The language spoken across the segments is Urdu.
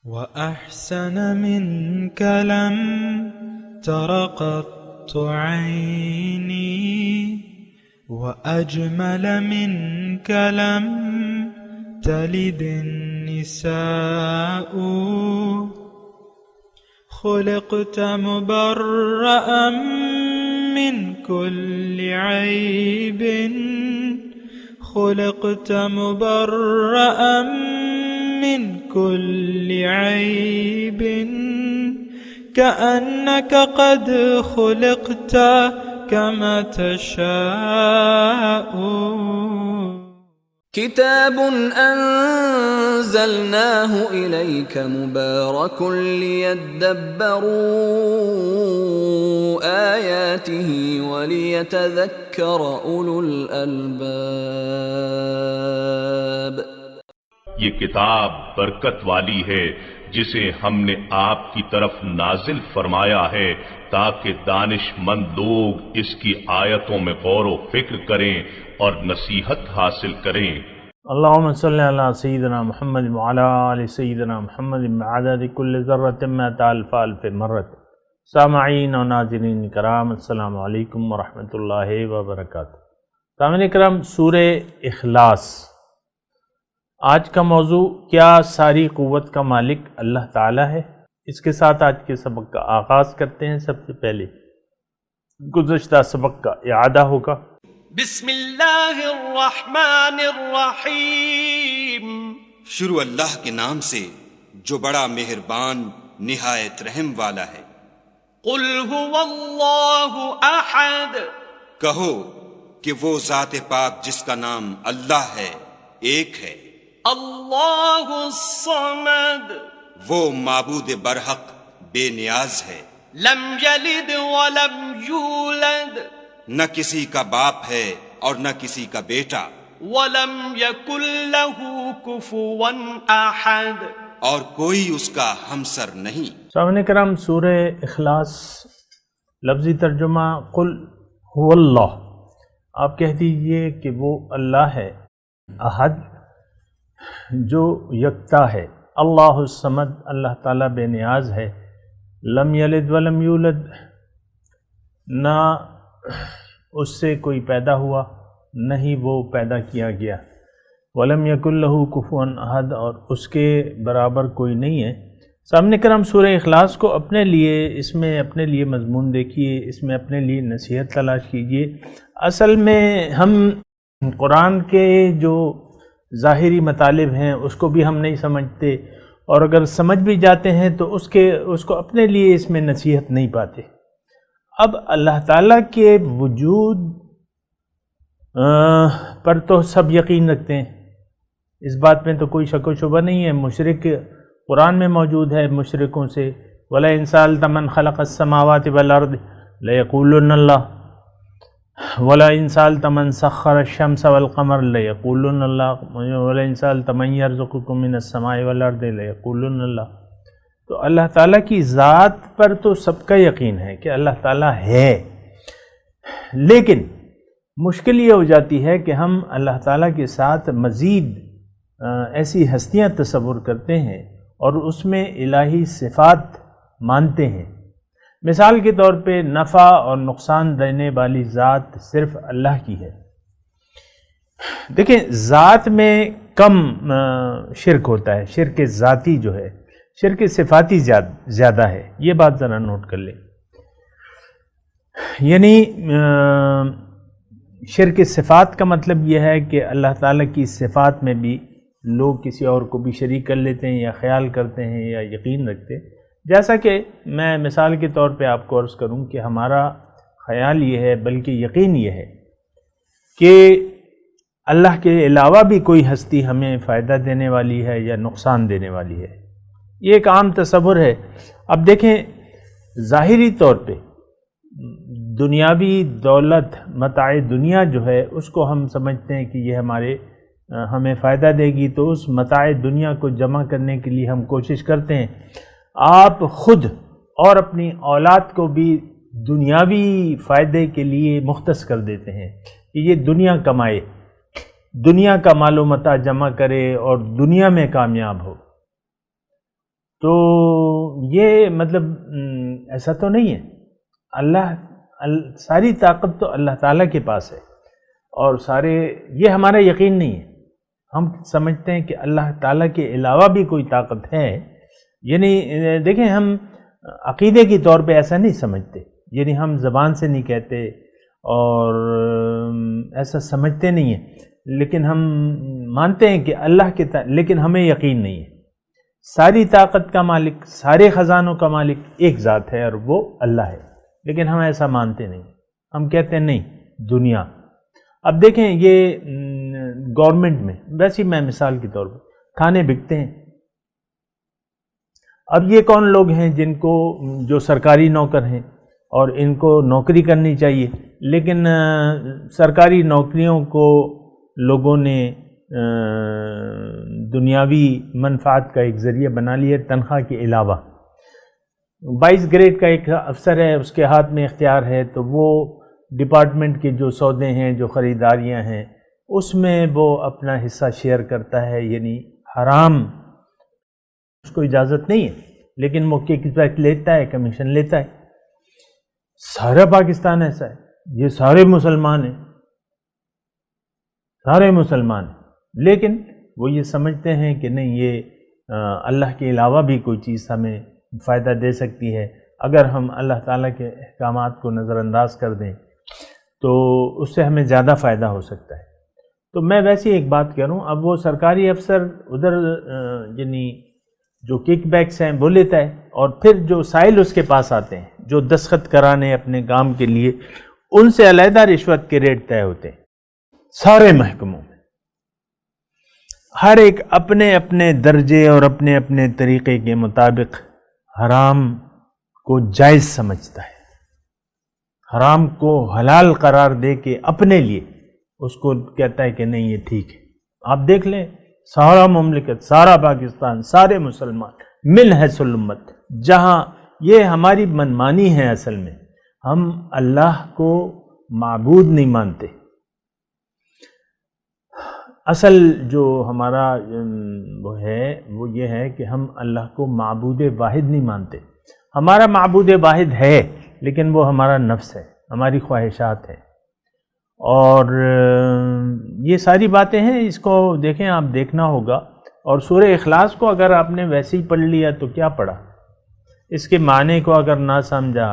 وأحسن منك لم تر قط عيني وأجمل منك لم تلد النساء خلقت مبرأ من كل عيب خلقت مبرأ من كل عيب كأنك قد خلقت كما تشاء كتاب أنزلناه إليك مبارك ليدبروا آياته وليتذكر أولو الألباب. یہ کتاب برکت والی ہے جسے ہم نے آپ کی طرف نازل فرمایا ہے تاکہ دانش مند لوگ اس کی آیتوں میں غور و فکر کریں اور نصیحت حاصل کریں. اللہم صلی علی سیدنا محمد وعلی آل سیدنا محمد بعدد کل ذرۃ مئۃ الف الف مرۃ. سامعین و ناظرین کرام، السلام علیکم ورحمۃ اللہ وبرکاتہ. سامعین کرام، سورہ اخلاص. آج کا موضوع کیا ساری قوت کا مالک اللہ تعالیٰ ہے؟ اس کے ساتھ آج کے سبق کا آغاز کرتے ہیں. سب سے پہلے گزشتہ سبق کا اعادہ ہوگا. بسم اللہ الرحمن الرحیم. شروع اللہ کے نام سے جو بڑا مہربان نہایت رحم والا ہے. قل هو اللہ احد. کہو کہ وہ ذات پاک جس کا نام اللہ ہے ایک ہے. اللہ الصمد. وہ معبود برحق بے نیاز ہے. لم یلد ولم یولد. نہ کسی کا باپ ہے اور نہ کسی کا بیٹا. ولم یکن لہ کفوا احد. اور کوئی اس کا ہمسر نہیں. سامعین کرام، سورہ اخلاص لفظی ترجمہ قل هو اللہ. آپ کہہ دیجئے کہ وہ اللہ ہے احد جو یکتا ہے. اللہ الصمد، اللہ تعالیٰ بے نیاز ہے. لم یلد ولم یولد، نہ اس سے کوئی پیدا ہوا نہ ہی وہ پیدا کیا گیا. ولم یکن لہ کفوا احد، اور اس کے برابر کوئی نہیں ہے. سامنے کرام، سورہ اخلاص کو اپنے لیے، اس میں اپنے لیے مضمون دیکھیے، اس میں اپنے لیے نصیحت تلاش کیجیے. اصل میں ہم قرآن کے جو ظاہری مطالب ہیں اس کو بھی ہم نہیں سمجھتے، اور اگر سمجھ بھی جاتے ہیں تو اس کو اپنے لیے اس میں نصیحت نہیں پاتے. اب اللہ تعالیٰ کے وجود پر تو سب یقین رکھتے ہیں، اس بات میں تو کوئی شک و شبہ نہیں ہے. مشرک قرآن میں موجود ہے مشرکوں سے وَلَئِن سَأَلْتَ مَنْ خَلَقَ السَّمَاوَاتِ وَالْأَرْضِ لَيَقُولُنَّ اللَّهُ وَلَئِن سَأَلْتَ مَنْ سَخَّرَ الشَّمْسَ وَالْقَمَرَ لَيَقُولُنَّ اللَّهُ وَلَئِن سَأَلْتَ مَنْ يَرْزُقُكُم مِّنَ السَّمَاءِ وَالْأَرْضِ لَيَقُولُنَّ اللَّهُ. تو اللہ تعالیٰ کی ذات پر تو سب کا یقین ہے کہ اللہ تعالیٰ ہے، لیکن مشکل یہ ہو جاتی ہے کہ ہم اللہ تعالیٰ کے ساتھ مزید ایسی ہستیاں تصور کرتے ہیں اور اس میں الہی صفات مانتے ہیں. مثال کے طور پہ نفع اور نقصان دینے والی ذات صرف اللہ کی ہے. دیکھیں، ذات میں کم شرک ہوتا ہے، شرک ذاتی جو ہے، شرک صفاتی زیادہ ہے. یہ بات ذرا نوٹ کر لیں. یعنی شرک صفات کا مطلب یہ ہے کہ اللہ تعالیٰ کی صفات میں بھی لوگ کسی اور کو بھی شریک کر لیتے ہیں یا خیال کرتے ہیں یا یقین رکھتے ہیں. جیسا کہ میں مثال کے طور پہ آپ کو عرض کروں کہ ہمارا خیال یہ ہے، بلکہ یقین یہ ہے کہ اللہ کے علاوہ بھی کوئی ہستی ہمیں فائدہ دینے والی ہے یا نقصان دینے والی ہے. یہ ایک عام تصور ہے. اب دیکھیں، ظاہری طور پہ دنیاوی دولت، متاع دنیا جو ہے، اس کو ہم سمجھتے ہیں کہ یہ ہمیں فائدہ دے گی، تو اس متاع دنیا کو جمع کرنے کے لیے ہم کوشش کرتے ہیں. آپ خود اور اپنی اولاد کو بھی دنیاوی فائدے کے لیے مختص کر دیتے ہیں کہ یہ دنیا کمائے، دنیا کا مال و متاع جمع کرے اور دنیا میں کامیاب ہو. تو یہ مطلب ایسا تو نہیں ہے. ساری طاقت تو اللہ تعالیٰ کے پاس ہے، اور یہ ہمارا یقین نہیں ہے. ہم سمجھتے ہیں کہ اللہ تعالیٰ کے علاوہ بھی کوئی طاقت ہے. یعنی دیکھیں، ہم عقیدے کی طور پہ ایسا نہیں سمجھتے، یعنی ہم زبان سے نہیں کہتے اور ایسا سمجھتے نہیں ہیں، لیکن ہم مانتے ہیں کہ اللہ کے لیکن ہمیں یقین نہیں ہے. ساری طاقت کا مالک، سارے خزانوں کا مالک ایک ذات ہے، اور وہ اللہ ہے، لیکن ہم ایسا مانتے نہیں. ہم کہتے ہیں نہیں، دنیا. اب دیکھیں، یہ گورنمنٹ میں ویسے میں مثال کے طور پر کھانے بکتے ہیں. اب یہ کون لوگ ہیں جو سرکاری نوکر ہیں اور ان کو نوکری کرنی چاہیے، لیکن سرکاری نوکریوں کو لوگوں نے دنیاوی منفعت کا ایک ذریعہ بنا لیا تنخواہ کے علاوہ. 22 گریڈ کا ایک افسر ہے، اس کے ہاتھ میں اختیار ہے، تو وہ ڈپارٹمنٹ کے جو سودے ہیں، جو خریداریاں ہیں، اس میں وہ اپنا حصہ شیئر کرتا ہے. یعنی حرام اس کو اجازت نہیں ہے، لیکن وہ کک بیک لیتا ہے، کمیشن لیتا ہے. سارا پاکستان ایسا ہے، یہ سارے مسلمان ہیں، سارے مسلمان ہیں، لیکن وہ یہ سمجھتے ہیں کہ نہیں، یہ اللہ کے علاوہ بھی کوئی چیز ہمیں فائدہ دے سکتی ہے. اگر ہم اللہ تعالیٰ کے احکامات کو نظر انداز کر دیں تو اس سے ہمیں زیادہ فائدہ ہو سکتا ہے. تو میں ویسے ایک بات کہہ رہا ہوں، اب وہ سرکاری افسر ادھر یعنی جو کک بیکس ہیں وہ لیتا ہے، اور پھر جو سائل اس کے پاس آتے ہیں، جو دستخط کرانے اپنے کام کے لیے، ان سے علیحدہ رشوت کے ریٹ طے ہوتے ہیں. سارے محکموں میں ہر ایک اپنے اپنے درجے اور اپنے اپنے طریقے کے مطابق حرام کو جائز سمجھتا ہے، حرام کو حلال قرار دے کے اپنے لیے اس کو کہتا ہے کہ نہیں، یہ ٹھیک ہے. آپ دیکھ لیں، سارا مملکت، سارا پاکستان، سارے مسلمان من حیث الامت، جہاں یہ ہماری منمانی ہے. اصل میں ہم اللہ کو معبود نہیں مانتے. اصل جو ہمارا وہ یہ ہے کہ ہم اللہ کو معبود واحد نہیں مانتے. ہمارا معبود واحد ہے، لیکن وہ ہمارا نفس ہے، ہماری خواہشات ہیں. اور یہ ساری باتیں ہیں، اس کو دیکھیں، آپ دیکھنا ہوگا. اور سورہ اخلاص کو اگر آپ نے ویسے ہی پڑھ لیا تو کیا پڑھا، اس کے معنی کو اگر نہ سمجھا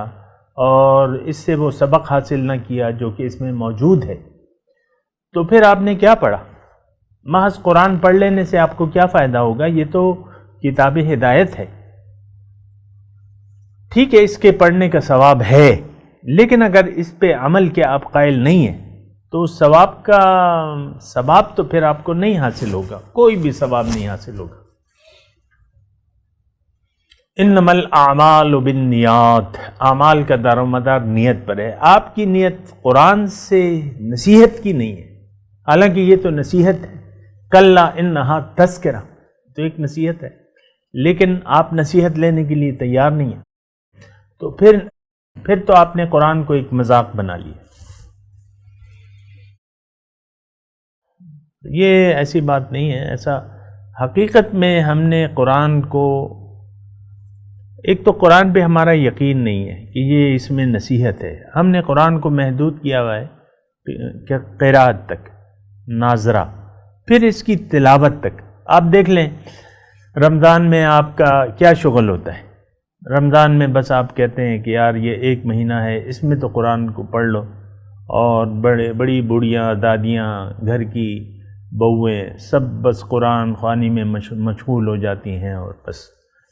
اور اس سے وہ سبق حاصل نہ کیا جو کہ اس میں موجود ہے، تو پھر آپ نے کیا پڑھا؟ محض قرآن پڑھ لینے سے آپ کو کیا فائدہ ہوگا؟ یہ تو کتاب ہدایت ہے، ٹھیک ہے، اس کے پڑھنے کا ثواب ہے، لیکن اگر اس پہ عمل کے آپ قائل نہیں ہیں تو ثواب تو پھر آپ کو نہیں حاصل ہوگا، کوئی بھی ثواب نہیں حاصل ہوگا. انما الاعمال بالنیات، اعمال کا دار و مدار نیت پر ہے. آپ کی نیت قرآن سے نصیحت کی نہیں ہے، حالانکہ یہ تو نصیحت ہے. کلا انہا تذکرہ، تو ایک نصیحت ہے، لیکن آپ نصیحت لینے کے لیے تیار نہیں ہیں، تو پھر تو آپ نے قرآن کو ایک مذاق بنا لیا. یہ ایسی بات نہیں ہے. ایسا حقیقت میں ہم نے قرآن کو، ایک تو قرآن پہ ہمارا یقین نہیں ہے کہ یہ اس میں نصیحت ہے. ہم نے قرآن کو محدود کیا ہوا ہے کہ قراءت تک، ناظرہ، پھر اس کی تلاوت تک. آپ دیکھ لیں، رمضان میں آپ کا کیا شغل ہوتا ہے؟ رمضان میں بس آپ کہتے ہیں کہ یار یہ ایک مہینہ ہے، اس میں تو قرآن کو پڑھ لو، اور بڑی بوڑھیاں، دادیاں، گھر کی بہویں سب بس قرآن خوانی میں مشغول ہو جاتی ہیں، اور بس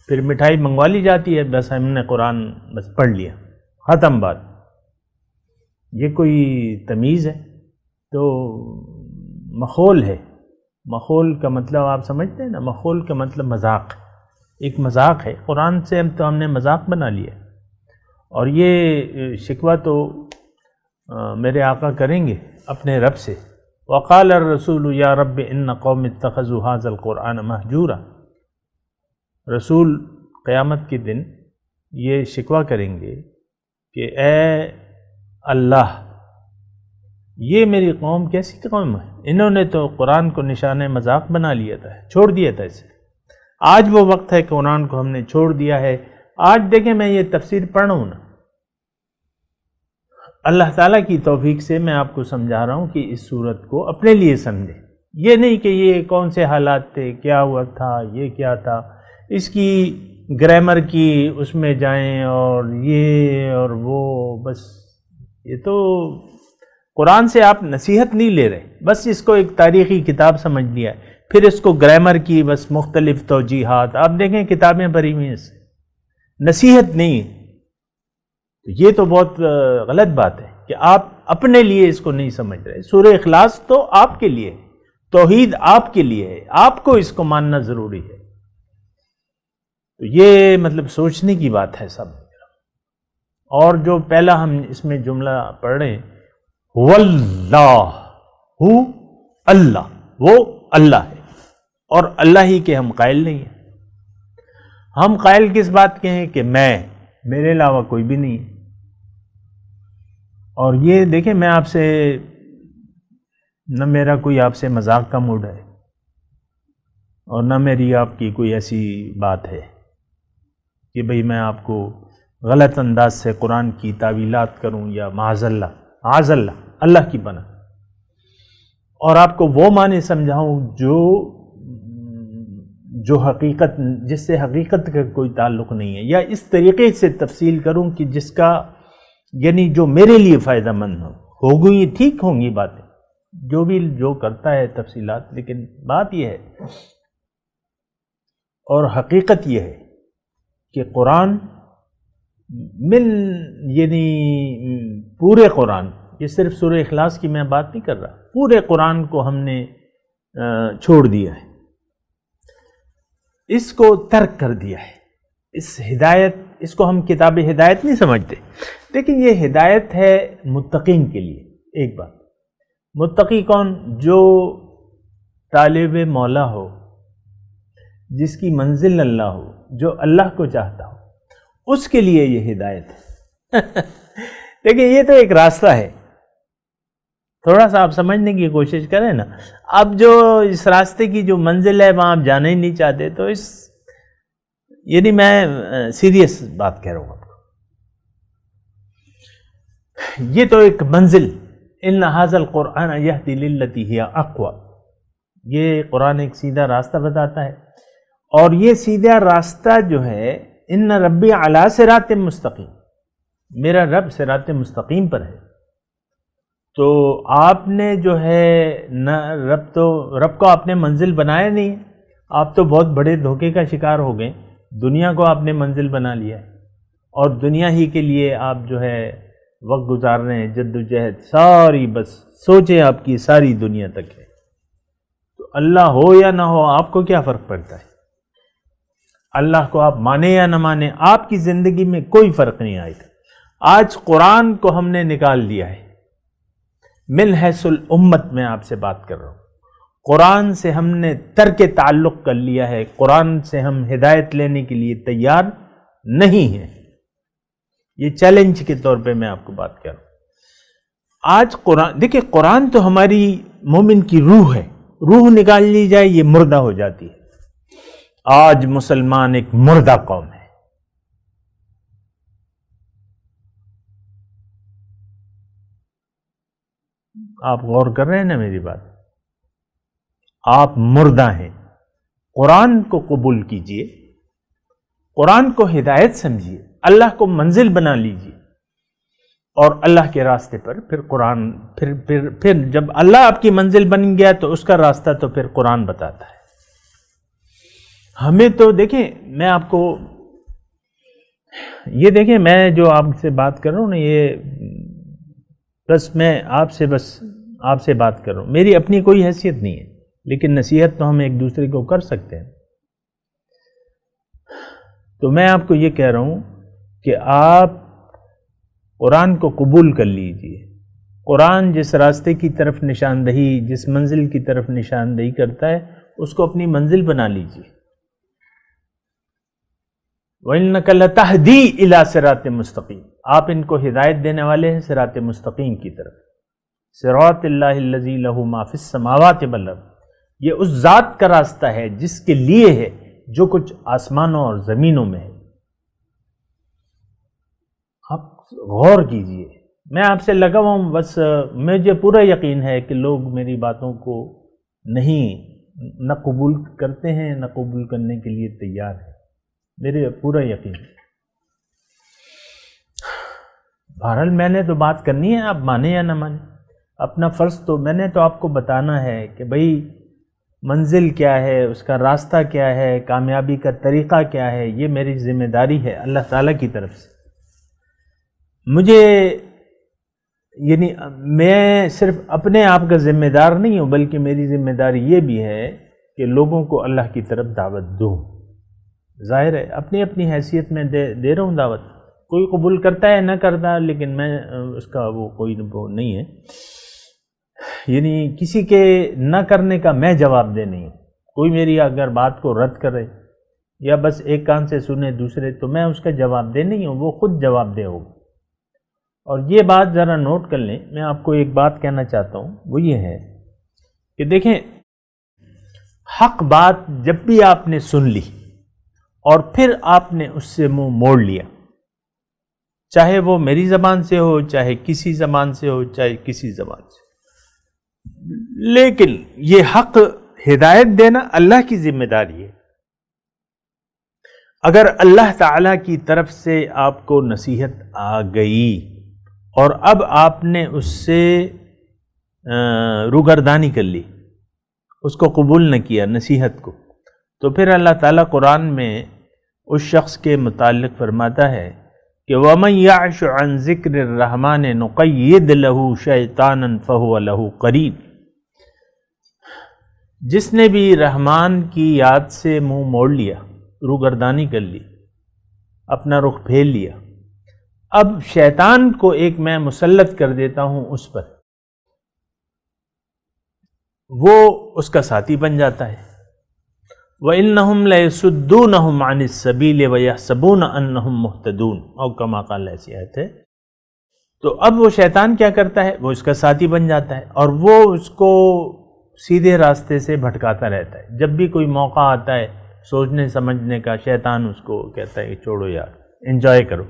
پھر مٹھائی منگوا لی جاتی ہے، بس ہم نے قرآن بس پڑھ لیا، ختم بات. یہ کوئی تمیز ہے؟ تو مخول ہے. مخول کا مطلب آپ سمجھتے ہیں نا، مخول کا مطلب مذاق، ایک مذاق ہے. قرآن سے ہم نے مذاق بنا لیا. اور یہ شکوہ تو میرے آقا کریں گے اپنے رب سے. وقال الرسول یا رب ان قوم اتخذوا هذا القرآن مہجورا. رسول قیامت کے دن یہ شکوہ کریں گے کہ اے اللہ، یہ میری قوم کیسی قوم ہے، انہوں نے تو قرآن کو نشان مذاق بنا لیا تھا، چھوڑ دیا تھا اسے. آج وہ وقت ہے کہ قرآن کو ہم نے چھوڑ دیا ہے. آج دیکھیں میں یہ تفسیر پڑھ رہا ہوں نا، اللہ تعالیٰ کی توفیق سے میں آپ کو سمجھا رہا ہوں کہ اس صورت کو اپنے لیے سمجھیں. یہ نہیں کہ یہ کون سے حالات تھے، کیا ہوا تھا، یہ کیا تھا، اس کی گرامر کی اس میں جائیں اور یہ اور وہ. بس یہ تو قرآن سے آپ نصیحت نہیں لے رہے، بس اس کو ایک تاریخی کتاب سمجھ لیا ہے، پھر اس کو گرامر کی بس مختلف توجیحات. آپ دیکھیں کتابیں بھری ہوئی ہیں، اس سے نصیحت نہیں. یہ تو بہت غلط بات ہے کہ آپ اپنے لیے اس کو نہیں سمجھ رہے. سورہ اخلاص تو آپ کے لیے، توحید آپ کے لیے ہے، آپ کو اس کو ماننا ضروری ہے. تو یہ مطلب سوچنے کی بات ہے سب. اور جو پہلا ہم اس میں جملہ پڑھ رہے ہیں، واللہ، اللہ، وہ اللہ ہے اور اللہ ہی کے ہم قائل نہیں ہیں. ہم قائل کس بات کے ہیں کہ میرے علاوہ کوئی بھی نہیں. اور یہ دیکھیں میں آپ سے نہ میرا کوئی آپ سے مذاق کا موڈ ہے اور نہ میری آپ کی کوئی ایسی بات ہے کہ بھئی میں آپ کو غلط انداز سے قرآن کی تعویلات کروں یا معاذ اللہ اللہ کی پناہ، اور آپ کو وہ معنی سمجھاؤں جو حقیقت، جس سے حقیقت کا کوئی تعلق نہیں ہے، یا اس طریقے سے تفصیل کروں کہ جس کا یعنی جو میرے لیے فائدہ مند ہوگی. ٹھیک ہوں گی باتیں، جو کرتا ہے تفصیلات، لیکن بات یہ ہے اور حقیقت یہ ہے کہ قرآن یعنی پورے قرآن، یہ صرف سورہ اخلاص کی میں بات نہیں کر رہا، پورے قرآن کو ہم نے چھوڑ دیا ہے، اس کو ترک کر دیا ہے. اس کو ہم کتاب ہدایت نہیں سمجھتے، لیکن یہ ہدایت ہے متقین کے لیے. ایک بات، متقی کون؟ جو طالب مولا ہو، جس کی منزل اللہ ہو، جو اللہ کو چاہتا ہو، اس کے لیے یہ ہدایت ہے. دیکھیں یہ تو ایک راستہ ہے، تھوڑا سا آپ سمجھنے کی کوشش کریں نا. اب جو اس راستے کی جو منزل ہے وہاں آپ جانا ہی نہیں چاہتے، تو یعنی میں سیریس بات کہہ رہا ہوں آپ کو. یہ تو ایک منزل، ان ھذا القرآن یہدی للتی ہی اقوم، یہ قرآن ایک سیدھا راستہ بتاتا ہے. اور یہ سیدھا راستہ جو ہے، ان ربی علی صراط مستقیم، میرا رب صراط مستقیم پر ہے. تو آپ نے جو ہے رب کو آپ نے منزل بنایا نہیں، آپ تو بہت بڑے دھوکے کا شکار ہو گئے. دنیا کو آپ نے منزل بنا لیا ہے اور دنیا ہی کے لیے آپ جو ہے وقت گزار رہے ہیں، جد و جہد ساری، بس سوچیں آپ کی ساری دنیا تک ہے. تو اللہ ہو یا نہ ہو آپ کو کیا فرق پڑتا ہے؟ اللہ کو آپ مانے یا نہ مانے، آپ کی زندگی میں کوئی فرق نہیں آئے گا. آج قرآن کو ہم نے نکال دیا ہے من حیث الامت. میں آپ سے بات کر رہا ہوں، قرآن سے ہم نے ترک تعلق کر لیا ہے، قرآن سے ہم ہدایت لینے کے لیے تیار نہیں ہیں. یہ چیلنج کے طور پہ میں آپ کو بات کر رہا ہوں. آج قرآن دیکھیں، قرآن تو ہماری مومن کی روح ہے، روح نکال لی جائے یہ مردہ ہو جاتی ہے. آج مسلمان ایک مردہ قوم ہے. آپ غور کر رہے ہیں نا میری بات؟ آپ مردہ ہیں. قرآن کو قبول کیجئے، قرآن کو ہدایت سمجھیے، اللہ کو منزل بنا لیجئے، اور اللہ کے راستے پر پھر قرآن پھر جب اللہ آپ کی منزل بن گیا تو اس کا راستہ تو پھر قرآن بتاتا ہے. ہمیں تو دیکھیں، میں آپ کو یہ دیکھیں، میں جو آپ سے بات کر رہا ہوں نا، یہ بس میں آپ سے بات کر رہا ہوں، میری اپنی کوئی حیثیت نہیں ہے، لیکن نصیحت تو ہم ایک دوسرے کو کر سکتے ہیں. تو میں آپ کو یہ کہہ رہا ہوں کہ آپ قرآن کو قبول کر لیجئے. قرآن جس راستے کی طرف نشاندہی، جس منزل کی طرف نشاندہی کرتا ہے، اس کو اپنی منزل بنا لیجئے. وَإِنَّكَ لَتَهْدِي إِلَى صِرَاطٍ مُسْتَقِيمٍ، آپ ان کو ہدایت دینے والے ہیں صراط مستقیم کی طرف. صراط اللہ الذی لہ ما فی السماوات والارض، یہ اس ذات کا راستہ ہے جس کے لیے ہے جو کچھ آسمانوں اور زمینوں میں ہے، آپ غور کیجئے. میں آپ سے لگا ہوا ہوں، بس مجھے پورا یقین ہے کہ لوگ میری باتوں کو نہ قبول کرتے ہیں، نہ قبول کرنے کے لیے تیار ہیں. میرے پورا یقین ہے. بہرحال میں نے تو بات کرنی ہے، آپ مانیں یا نہ مانیں. اپنا فرض تو میں نے تو آپ کو بتانا ہے کہ بھئی منزل کیا ہے، اس کا راستہ کیا ہے، کامیابی کا طریقہ کیا ہے. یہ میری ذمہ داری ہے اللہ تعالیٰ کی طرف سے. مجھے یعنی میں صرف اپنے آپ کا ذمہ دار نہیں ہوں، بلکہ میری ذمہ داری یہ بھی ہے کہ لوگوں کو اللہ کی طرف دعوت دوں. ظاہر ہے اپنی اپنی حیثیت میں دے رہا ہوں دعوت. کوئی قبول کرتا ہے نہ کرتا، لیکن میں اس کا وہ کوئی وہ نہیں ہے، یعنی کسی کے نہ کرنے کا میں جواب دہ نہیں ہوں. کوئی میری اگر بات کو رد کرے یا بس ایک کان سے سنے دوسرے، تو میں اس کا جواب دہ نہیں ہوں، وہ خود جواب دہ ہوگا. اور یہ بات ذرا نوٹ کر لیں. میں آپ کو ایک بات کہنا چاہتا ہوں، وہ یہ ہے کہ دیکھیں، حق بات جب بھی آپ نے سن لی اور پھر آپ نے اس سے منہ موڑ لیا، چاہے وہ میری زبان سے ہو، چاہے کسی زبان سے ہو، چاہے کسی زبان سے، لیکن یہ حق ہدایت دینا اللہ کی ذمہ داری ہے. اگر اللہ تعالی کی طرف سے آپ کو نصیحت آ گئی اور اب آپ نے اس سے روگردانی کر لی، اس کو قبول نہ کیا نصیحت کو، تو پھر اللہ تعالیٰ قرآن میں اس شخص کے متعلق فرماتا ہے کہ وَمَن يَعْشُ عَن ذِكْرِ الرَّحْمَنِ نُقَيِّدْ لَهُ شَيْطَانًا فَهُوَ لَهُ قَرِينٌ. جس نے بھی رحمان کی یاد سے منہ موڑ لیا، روگردانی کر لی، اپنا رخ پھیر لیا، اب شیطان کو ایک میں مسلط کر دیتا ہوں اس پر، وہ اس کا ساتھی بن جاتا ہے. وَإِنَّهُمْ لَيَصُدُّونَهُمْ عَنِ السَّبِيلِ وَيَحْسَبُونَ أَنَّهُمْ مُهْتَدُونَ، اور کما قال ایسی آیت ہے. تو اب وہ شیطان کیا کرتا ہے، وہ اس کا ساتھی بن جاتا ہے اور وہ اس کو سیدھے راستے سے بھٹکاتا رہتا ہے. جب بھی کوئی موقع آتا ہے سوچنے سمجھنے کا، شیطان اس کو کہتا ہے کہ چھوڑو یار، انجوائے کرو.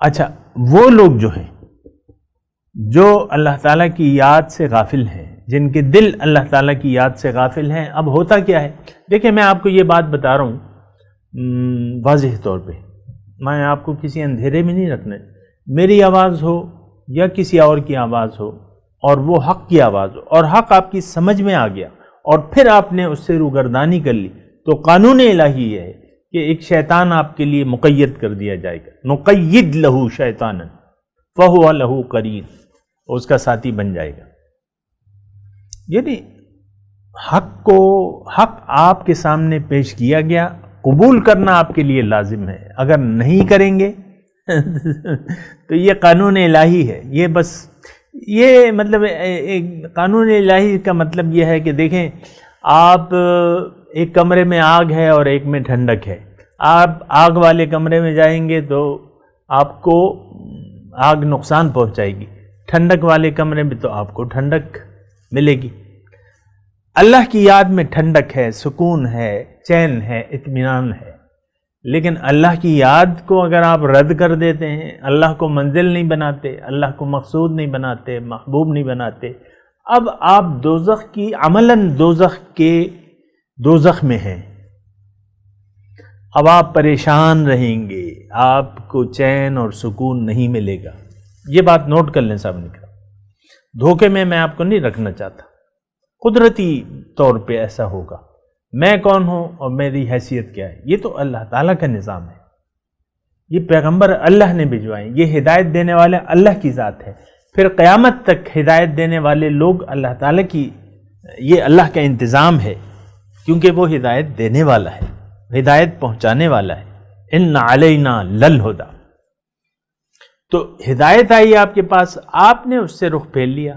اچھا، وہ لوگ جو ہیں جو اللہ تعالیٰ کی یاد سے غافل ہیں، جن کے دل اللہ تعالیٰ کی یاد سے غافل ہیں، اب ہوتا کیا ہے؟ دیکھیں، میں آپ کو یہ بات بتا رہا ہوں واضح طور پہ، میں آپ کو کسی اندھیرے میں نہیں رکھنا. میری آواز ہو یا کسی اور کی آواز ہو اور وہ حق کی آواز ہو اور حق آپ کی سمجھ میں آ گیا اور پھر آپ نے اس سے روگردانی کر لی، تو قانون الہی یہ ہے کہ ایک شیطان آپ کے لیے مقید کر دیا جائے گا. نقید لہو شیطانا فہو لہو قرین، اس کا ساتھی بن جائے گا. یعنی حق آپ کے سامنے پیش کیا گیا، قبول کرنا آپ کے لیے لازم ہے. اگر نہیں کریں گے تو یہ قانون الہی ہے. یہ بس یہ مطلب قانون الہی کا مطلب یہ ہے کہ دیکھیں، آپ ایک کمرے میں آگ ہے اور ایک میں ٹھنڈک ہے. آپ آگ والے کمرے میں جائیں گے تو آپ کو آگ نقصان پہنچائے گی، ٹھنڈک والے کمرے میں تو آپ کو ٹھنڈک ملے گی. اللہ کی یاد میں ٹھنڈک ہے، سکون ہے، چین ہے، اطمینان ہے. لیکن اللہ کی یاد کو اگر آپ رد کر دیتے ہیں، اللہ کو منزل نہیں بناتے، اللہ کو مقصود نہیں بناتے، محبوب نہیں بناتے، اب آپ دوزخ کی عملاً دوزخ میں ہیں. اب آپ پریشان رہیں گے، آپ کو چین اور سکون نہیں ملے گا. یہ بات نوٹ کر لیں صاحب نے کہا. دھوکے میں آپ کو نہیں رکھنا چاہتا. قدرتی طور پہ ایسا ہوگا. میں کون ہوں اور میری حیثیت کیا ہے، یہ تو اللہ تعالیٰ کا نظام ہے. یہ پیغمبر اللہ نے بھجوائے، یہ ہدایت دینے والے اللہ کی ذات ہے. پھر قیامت تک ہدایت دینے والے لوگ اللہ تعالیٰ کی، یہ اللہ کا انتظام ہے، کیونکہ وہ ہدایت دینے والا ہے، ہدایت پہنچانے والا ہے. ان علینا للہدی. تو ہدایت آئی آپ کے پاس، آپ نے اس سے رخ پھیر لیا،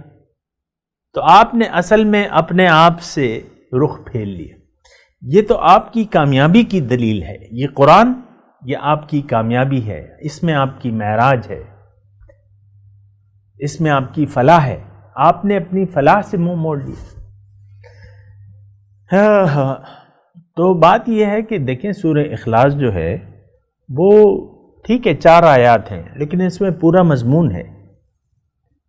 تو آپ نے اصل میں اپنے آپ سے رخ پھیر لیا. یہ تو آپ کی کامیابی کی دلیل ہے. یہ قرآن، یہ آپ کی کامیابی ہے، اس میں آپ کی معراج ہے، اس میں آپ کی فلاح ہے. آپ نے اپنی فلاح سے منہ موڑ لیا. تو بات یہ ہے کہ دیکھیں سورہ اخلاص جو ہے وہ ٹھیک ہے 4 آیات ہیں، لیکن اس میں پورا مضمون ہے۔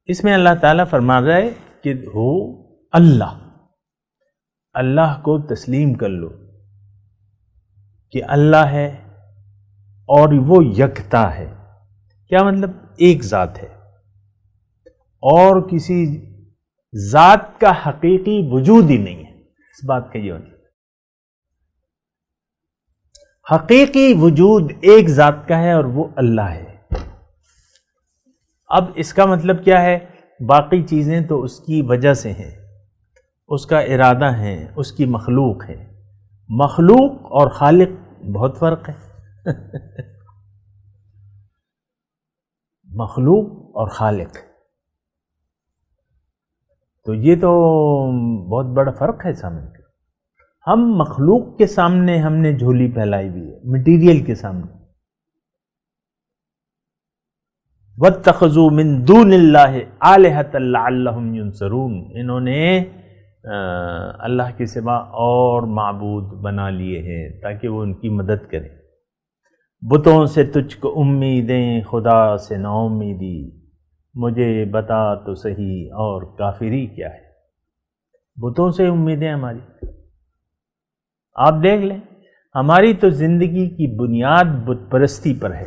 اس میں اللہ تعالیٰ فرما رہا ہے کہ ہو اللہ کو تسلیم کر لو کہ اللہ ہے اور وہ یکتا ہے۔ کیا مطلب؟ ایک ذات ہے اور کسی ذات کا حقیقی وجود ہی نہیں ہے۔ اس بات کا یہ مطلب حقیقی وجود ایک ذات کا ہے اور وہ اللہ ہے۔ اب اس کا مطلب کیا ہے؟ باقی چیزیں تو اس کی وجہ سے ہیں، اس کا ارادہ ہے، اس کی مخلوق ہے۔ مخلوق اور خالق بہت فرق ہے۔ مخلوق اور خالق، تو یہ تو بہت بڑا فرق ہے سامنے کا۔ ہم مخلوق کے سامنے ہم نے جھولی پھیلائی ہوئی ہے، مٹیریل کے سامنے۔ وَاتَّخَذُوا مِن دُونِ اللَّهِ آلِهَةً لَعَلَّهُمْ يُنصَرُونَ، انہوں نے اللہ کے سوا اور معبود بنا لیے ہیں تاکہ وہ ان کی مدد کریں۔ بتوں سے تجھ کو امیدیں خدا سے نا امیدی، مجھے بتا تو صحیح اور کافری کیا ہے۔ بتوں سے امیدیں ہماری، آپ دیکھ لیں ہماری تو زندگی کی بنیاد بت پرستی پر ہے۔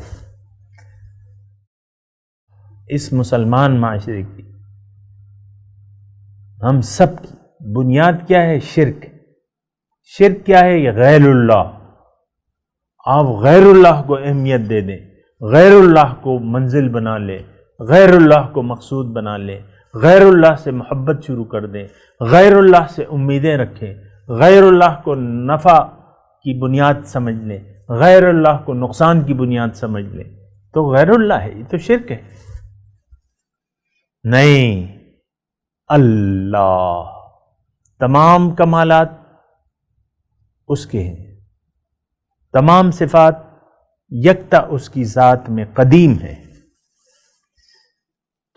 اس مسلمان معاشرے کی، ہم سب کی بنیاد کیا ہے؟ شرک۔ شرک کیا ہے؟ یہ غیر اللہ۔ آپ غیر اللہ کو اہمیت دے دیں، غیر اللہ کو منزل بنا لیں، غیر اللہ کو مقصود بنا لیں، غیر اللہ سے محبت شروع کر دیں، غیر اللہ سے امیدیں رکھیں، غیر اللہ کو نفع کی بنیاد سمجھ لیں، غیر اللہ کو نقصان کی بنیاد سمجھ لیں، تو غیر اللہ ہے، یہ تو شرک ہے۔ نہیں، اللہ تمام کمالات اس کے ہیں، تمام صفات یکتا اس کی ذات میں قدیم ہے۔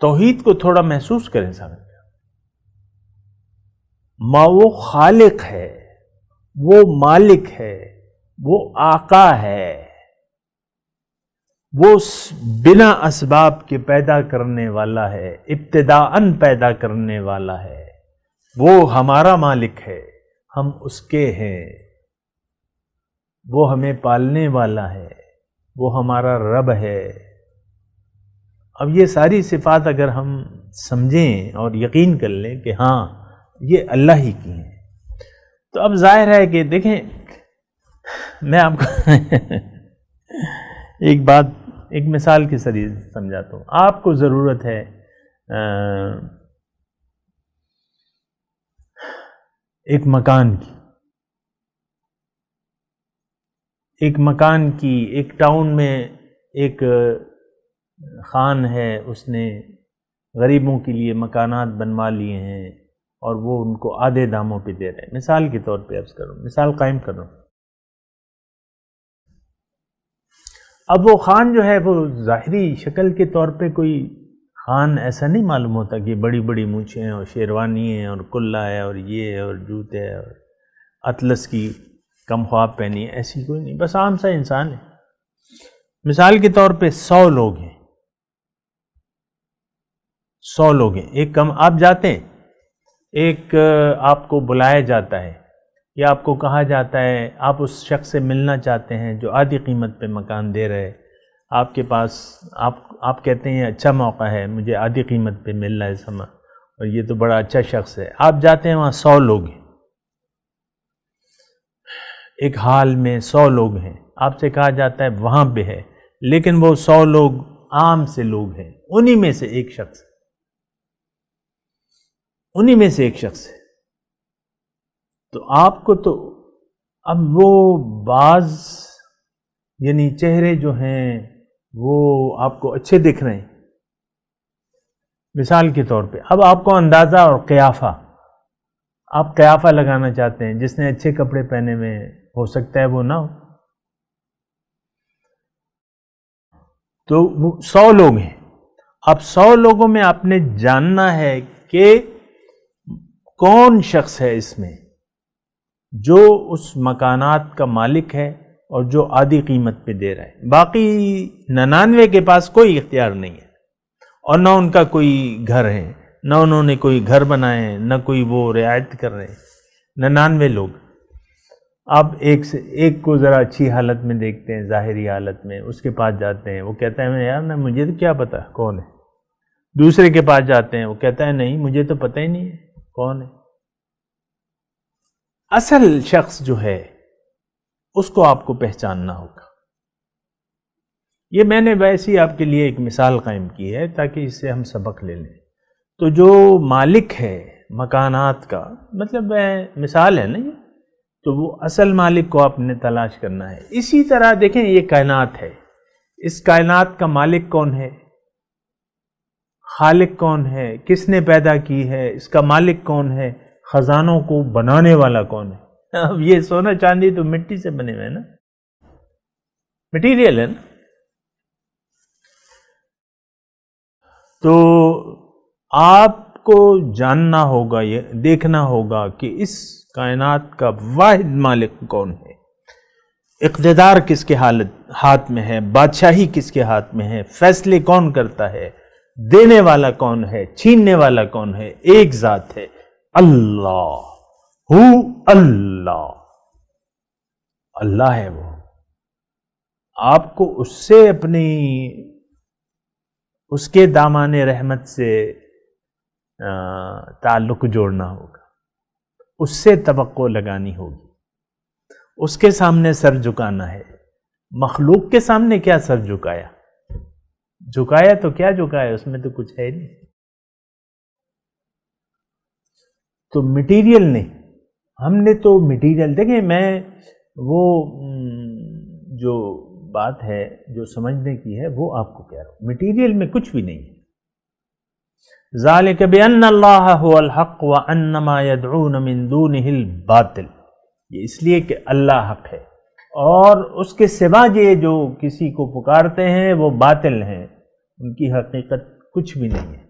توحید کو تھوڑا محسوس کریں سامنے، وہ خالق ہے، وہ مالک ہے، وہ آقا ہے، وہ بنا اسباب کے پیدا کرنے والا ہے، ابتداءً پیدا کرنے والا ہے، وہ ہمارا مالک ہے، ہم اس کے ہیں، وہ ہمیں پالنے والا ہے، وہ ہمارا رب ہے۔ اب یہ ساری صفات اگر ہم سمجھیں اور یقین کر لیں کہ ہاں یہ اللہ ہی کی ہیں، تو اب ظاہر ہے کہ دیکھیں میں آپ کو ایک مثال کے ذریعے سمجھاتا ہوں۔ آپ کو ضرورت ہے ایک مکان کی، ایک ٹاؤن میں ایک خان ہے، اس نے غریبوں کے لیے مکانات بنوا لیے ہیں اور وہ ان کو آدھے داموں پہ دے رہے ہیں۔ مثال کے طور پہ عرض کروں، مثال قائم کر رہا ہوں۔ اب وہ خان جو ہے وہ ظاہری شکل کے طور پہ کوئی خان ایسا نہیں معلوم ہوتا کہ بڑی بڑی مونچھیں ہیں اور شیروانی ہیں اور کلا ہے اور یہ ہے اور جوتے ہے اور اطلس کی کم خواب پہنی ہے، ایسی کوئی نہیں، بس عام سا انسان ہے۔ مثال کے طور پہ 100 لوگ ہیں، 100 لوگ ہیں، ایک کم آپ جاتے ہیں، ایک آپ کو بلایا جاتا ہے یا آپ کو کہا جاتا ہے، آپ اس شخص سے ملنا چاہتے ہیں جو آدھی قیمت پہ مکان دے رہے، آپ کے پاس آپ کہتے ہیں اچھا موقع ہے، مجھے آدھی قیمت پہ مل رہا ہے سما، اور یہ تو بڑا اچھا شخص ہے۔ آپ جاتے ہیں، وہاں 100 لوگ ہیں، ایک حال میں 100 لوگ ہیں، آپ سے کہا جاتا ہے وہاں پہ ہے، لیکن وہ 100 لوگ عام سے لوگ ہیں، انہی میں سے ایک شخص ہے۔ تو آپ کو تو اب وہ بعض یعنی چہرے جو ہیں وہ آپ کو اچھے دکھ رہے ہیں مثال کے طور پہ، اب آپ کو اندازہ اور قیافہ، آپ قیافہ لگانا چاہتے ہیں، جس نے اچھے کپڑے پہنے ہوئے ہو سکتا ہے وہ نہ ہو، تو 100 لوگ ہیں، اب 100 لوگوں میں آپ نے جاننا ہے کہ کون شخص ہے اس میں جو اس مکانات کا مالک ہے اور جو آدھی قیمت پہ دے رہا ہے. باقی 99 کے پاس کوئی اختیار نہیں ہے، اور نہ ان کا کوئی گھر ہے، نہ انہوں نے کوئی گھر بنائے ہیں، نہ کوئی وہ رعایت کر رہے ہیں. 99 لوگ. آپ ایک کو ذرا اچھی حالت میں دیکھتے ہیں، ظاہری حالت میں، اس کے پاس جاتے ہیں، وہ کہتا ہے یار نہ مجھے تو کیا پتا کون ہے. دوسرے کے پاس جاتے ہیں، وہ کہتا ہے نہیں مجھے تو پتہ ہی نہیں ہے کون ہے. اصل شخص جو ہے اس کو آپ کو پہچاننا ہوگا. یہ میں نے ویسے ہی آپ کے لیے ایک مثال قائم کی ہے تاکہ اس سے ہم سبق لے لیں. تو جو مالک ہے مکانات کا، مطلب مثال ہے نا یہ، تو وہ اصل مالک کو آپ نے تلاش کرنا ہے. اسی طرح دیکھیں یہ کائنات ہے، اس کائنات کا مالک کون ہے، خالق کون ہے، کس نے پیدا کی ہے، اس کا مالک کون ہے، خزانوں کو بنانے والا کون ہے. اب یہ سونا چاندی تو مٹی سے بنے ہوئے ہیں نا، مٹیریل ہے نا. تو آپ کو جاننا ہوگا، یہ دیکھنا ہوگا کہ اس کائنات کا واحد مالک کون ہے، اقتدار کس کے ہاتھ میں ہے، بادشاہی کس کے ہاتھ میں ہے، فیصلے کون کرتا ہے، دینے والا کون ہے، چھیننے والا کون ہے. ایک ذات ہے، اللہ ہو، اللہ اللہ ہے. وہ آپ کو اس سے اس کے دامان رحمت سے تعلق جوڑنا ہوگا، اس سے توقع لگانی ہوگی، اس کے سامنے سر جھکانا ہے. مخلوق کے سامنے کیا سر جھکایا تو کیا جھکایا، اس میں تو کچھ ہے نہیں. تو مٹیریل نے، ہم نے تو مٹیریل دیکھیں، میں وہ جو بات ہے جو سمجھنے کی ہے وہ آپ کو کہہ رہا ہوں. مٹیریل میں کچھ بھی نہیں ہے. ذالک بان اللہ هو الحق وان ما يدعون من دونه الباطل. یہ اس لیے کہ اللہ حق ہے اور اس کے سوا یہ جو کسی کو پکارتے ہیں وہ باطل ہیں، ان کی حقیقت کچھ بھی نہیں ہے.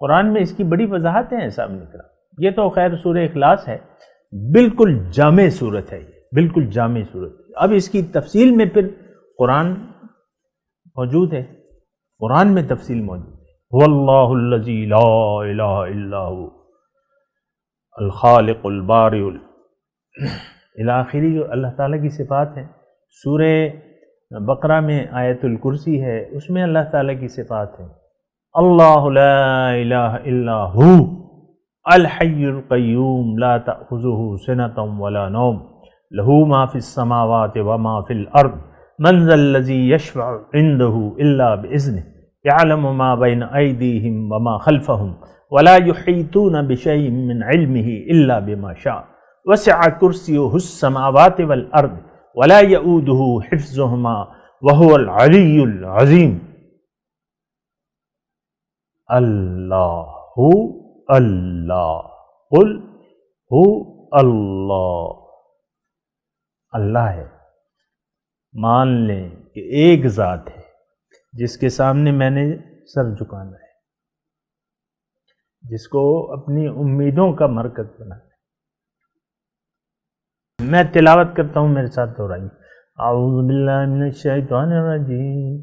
قرآن میں اس کی بڑی وضاحتیں ہیں صاحب نکلا. یہ تو خیر سورہ اخلاص ہے، بالکل جامع صورت ہے، یہ بالکل جامع صورت ہے. اب اس کی تفصیل میں پھر قرآن موجود ہے، قرآن میں تفصیل موجود ہے. واللہ الذی لا الہ الا هو الخالق البارئ الی آخری جو اللہ تعالیٰ کی صفات ہیں. سورہ بقرہ میں آیت الکرسی ہے، اس میں اللہ تعالیٰ کی صفات ہیں. اللہ لا الہ الا ہو الحی القیوم لا تأخذہ سنۃ ولا نوم لہ ما فی السماوات وما فی الارض من ذا الذی یشفع عندہ الا بإذنہ یعلم ما بین ایدیہم وما خلفہم ولا یحیطون بشیء من علمہ الا بما شاء وسع کرسیہ السماوات والارض ولا یؤودہ حفظہما وہو العلی العظیم. اللہ اللہ قل ہو اللہ، اللہ ہے. مان لیں کہ ایک ذات ہے جس کے سامنے میں نے سر جھکانا ہے، جس کو اپنی امیدوں کا مرکز بنانا ہے. میں تلاوت کرتا ہوں، میرے ساتھ دہرائیے. اعوذ باللہ من الشیطان الرجیم،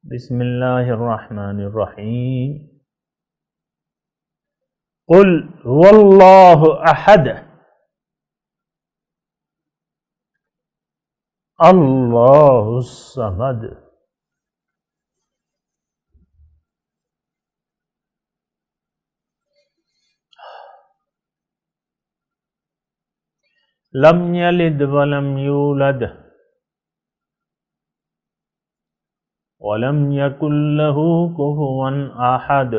بسم اللہ الرحمن الرحیم. قل هو اللہ احد اللہ الصمد لم یلد ولم یولد ولم یکن له کفوا احد.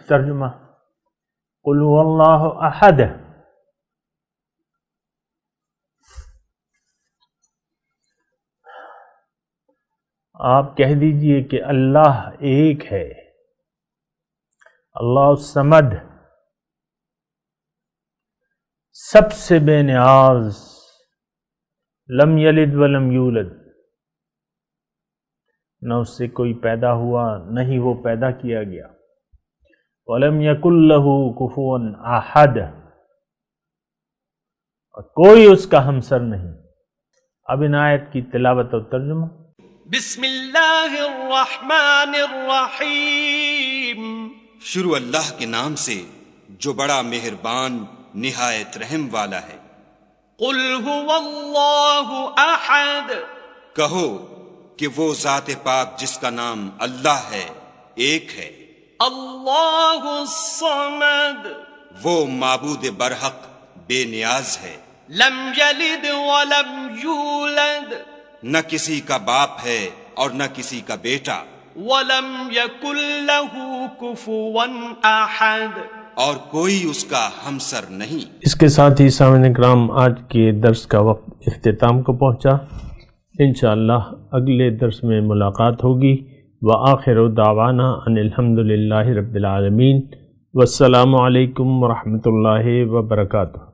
ترجمہ: قل هو اللہ احد، آپ کہہ دیجئے کہ اللہ ایک ہے. اللہ الصمد، سب سے بے نیاز. لم یلد ولم یولد، نہ اس سے کوئی پیدا ہوا نہ ہی وہ پیدا کیا گیا۔ وَلَمْ يَكُنْ لَهُ كُفُوًا أَحَدٌ، اور کوئی اس کا ہمسر نہیں۔ اب ان آیت کی تلاوت اور ترجمہ۔ بسم اللہ الرحمن الرحیم، شروع اللہ کے نام سے جو بڑا مہربان نہایت رحم والا ہے۔ قل هو اللہ احد، کہو کہ وہ ذات پاک جس کا نام اللہ ہے ایک ہے۔ اللہ الصمد، وہ معبود برحق بے نیاز ہے، لم یلد ولم یولد، نہ کسی کا باپ ہے اور نہ کسی کا بیٹا، ولم یکن لہ کفوا احد، اور کوئی اس کا ہمسر نہیں۔ اس کے ساتھ ہی سامعین کرام آج کے درس کا وقت اختتام کو پہنچا۔ انشاءاللہ اگلے درس میں ملاقات ہوگی۔ وآخر دعوانا ان الحمد للہ رب العالمین، والسلام علیکم ورحمۃ اللہ وبرکاتہ۔